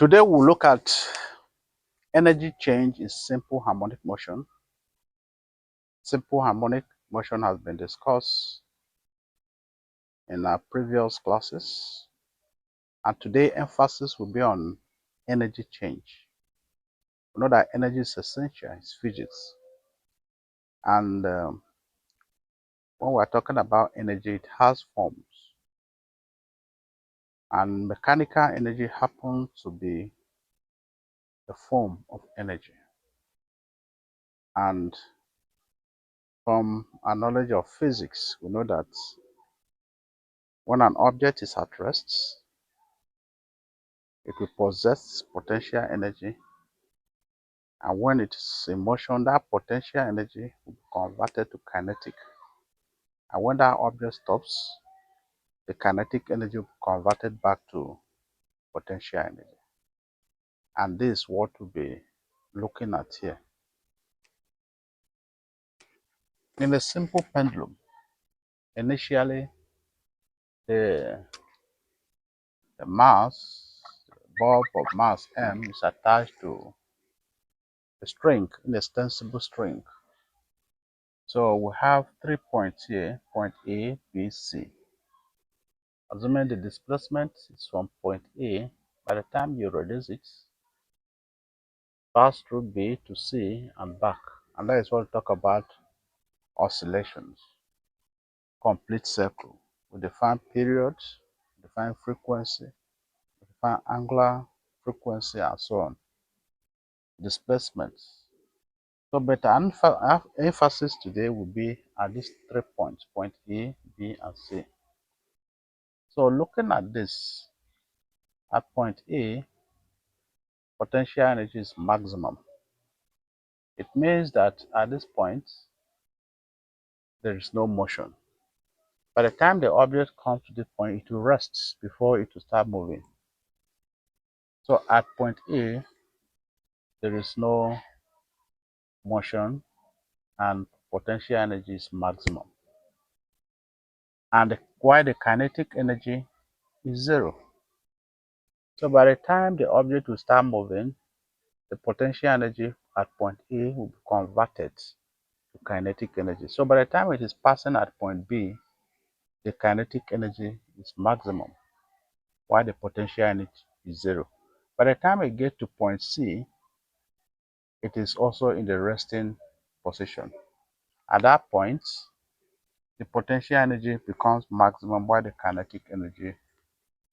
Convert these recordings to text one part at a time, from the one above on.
Today we'll look at energy change in simple harmonic motion. Simple harmonic motion has been discussed in our previous classes, and today emphasis will be on energy change. We know that energy is essential, it's physics, and when we're talking about energy, it has forms, and mechanical energy happens to be the form of energy. And from our knowledge of physics, we know that when an object is at rest, it will possess potential energy, and when it is in motion, that potential energy will be converted to kinetic. And when that object stops, the kinetic energy will be converted back to potential energy. And this is what we'll be looking at here. In a simple pendulum, initially the mass, the bulb of mass m, is attached to a string, an extensible string. So we have 3 points here, point A, B, C. Assuming the displacement is from point A, by the time you reduce it, pass through B to C and back. And that is what we talk about oscillations. Complete circle. We define period, define frequency, define angular frequency, and so on. Displacements. So, but emphasis today will be at these 3 points, point A, B, and C. So, looking at this, at point A, potential energy is maximum. It means that at this point, there is no motion. By the time the object comes to this point, it will rest before it will start moving. So at point A, there is no motion and potential energy is maximum. And while the kinetic energy is zero. So by the time the object will start moving, the potential energy at point A will be converted to kinetic energy. So by the time it is passing at point B, the kinetic energy is maximum, while the potential energy is zero. By the time it gets to point C, it is also in the resting position. At that point, the potential energy becomes maximum while the kinetic energy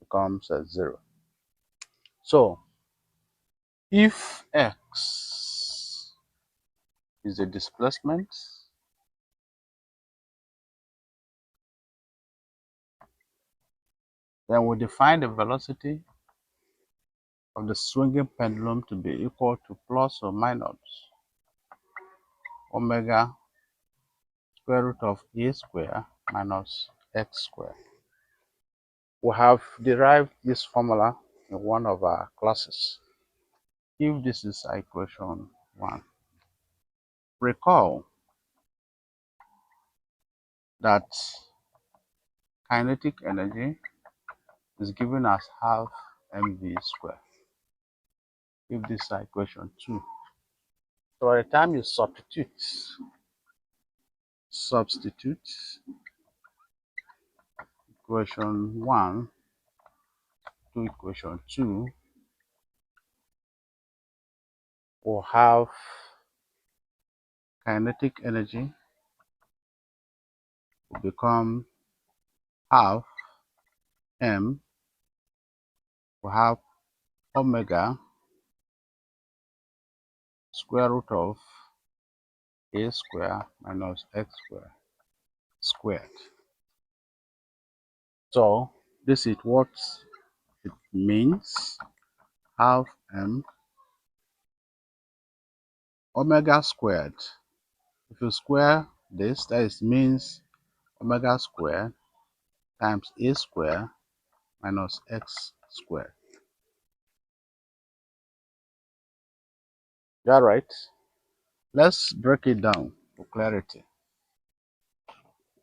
becomes zero. So, if x is the displacement, then we define the velocity of the swinging pendulum to be equal to plus or minus omega square root of a square minus x square. We have derived this formula in one of our classes. If this is equation 1, recall that kinetic energy is given as half mv squared. If this is equation 2, so by the time you substitute equation 1 to equation 2, we'll have kinetic energy will become half m. We'll have omega square root of a square minus x square squared. So this is what it means, half m omega squared. If you square this, that means omega squared times a square minus x squared. Is that right? Let's break it down for clarity.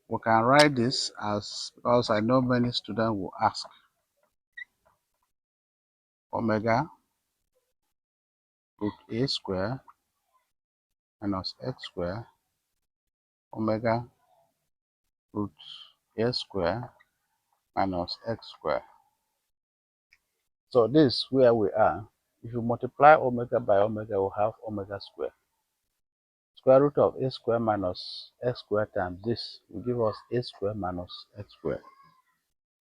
We can write this as, because I know many students will ask, omega root a square minus x square omega root a square minus x square. So this is where we are. If you multiply omega by omega, we'll have omega square. Square root of a square minus x square times this will give us a square minus x square.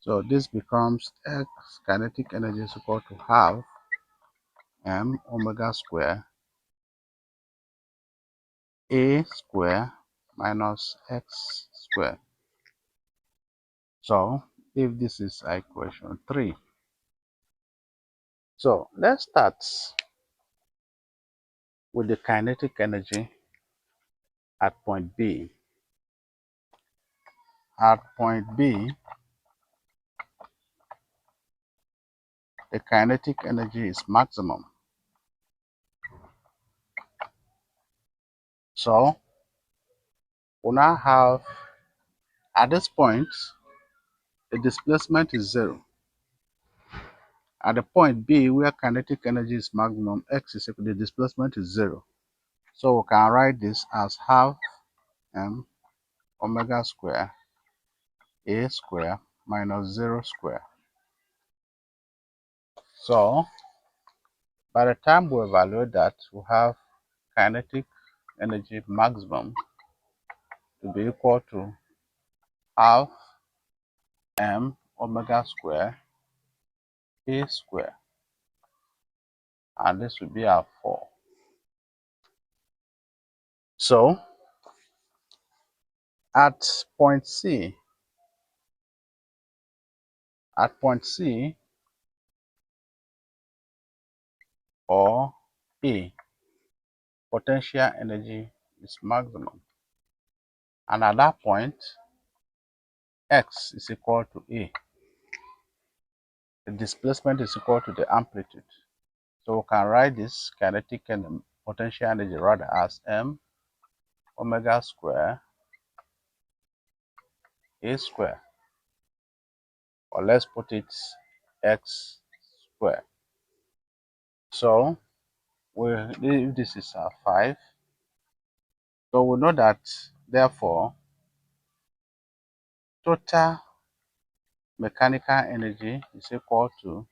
So this becomes x kinetic energy is equal to half m omega square a square minus x square. So if this is equation 3. So let's start with the kinetic energy at point B. At point B, the kinetic energy is maximum. So we now have, at this point, the displacement is 0. At the point B, where kinetic energy is maximum, x is equal to the displacement is 0. So we can write this as half m omega square a square minus 0 square. So by the time we evaluate that, we have kinetic energy maximum to be equal to half m omega square a square, and this will be our 4. So at point C, or A, potential energy is maximum, and at that point x is equal to A. The displacement is equal to the amplitude. So we can write this kinetic and potential energy rather as m omega square a square, or let's put it x square. So if this is 5, so we know that therefore total mechanical energy is equal to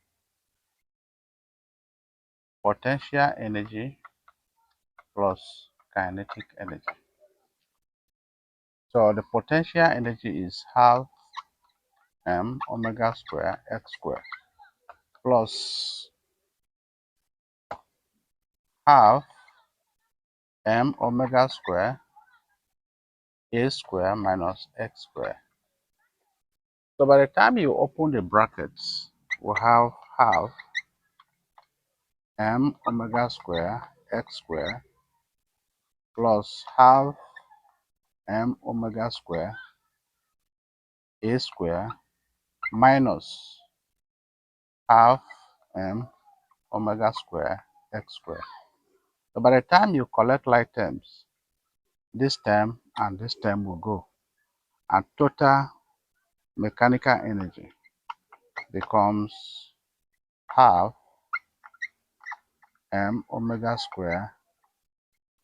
potential energy plus kinetic energy. So the potential energy is half m omega square x square plus half m omega square a square minus x square. So by the time you open the brackets, we have half m omega square x square plus half m omega square a square minus half m omega square x square. So by the time you collect like terms, this term and this term will go, and total mechanical energy becomes half m omega square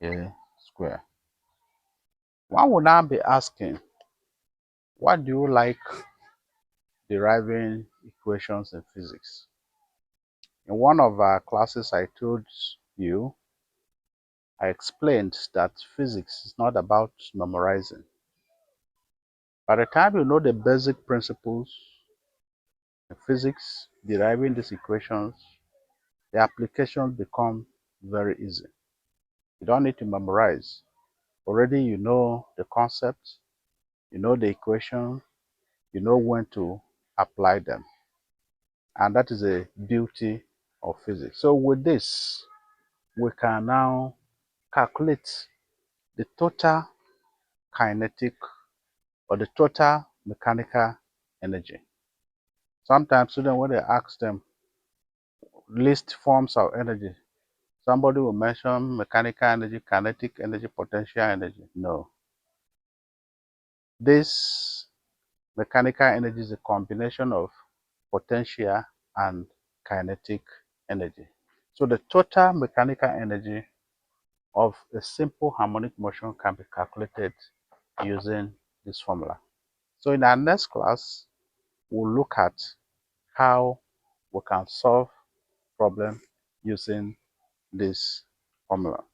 a square. One would now be asking, what do you like deriving equations in physics? In one of our classes, I told you, I explained that physics is not about memorizing. By the time you know the basic principles in physics, deriving these equations, the applications become very easy. You don't need to memorize. Already you know the concept, you know the equation, you know when to apply them. And that is a beauty of physics. So with this, we can now calculate the total kinetic or the total mechanical energy. Sometimes students, when they ask them, list forms of energy, somebody will mention mechanical energy, kinetic energy, potential energy. No. This mechanical energy is a combination of potential and kinetic energy. So the total mechanical energy of a simple harmonic motion can be calculated using this formula. So in our next class, we'll look at how we can solve problem using this formula.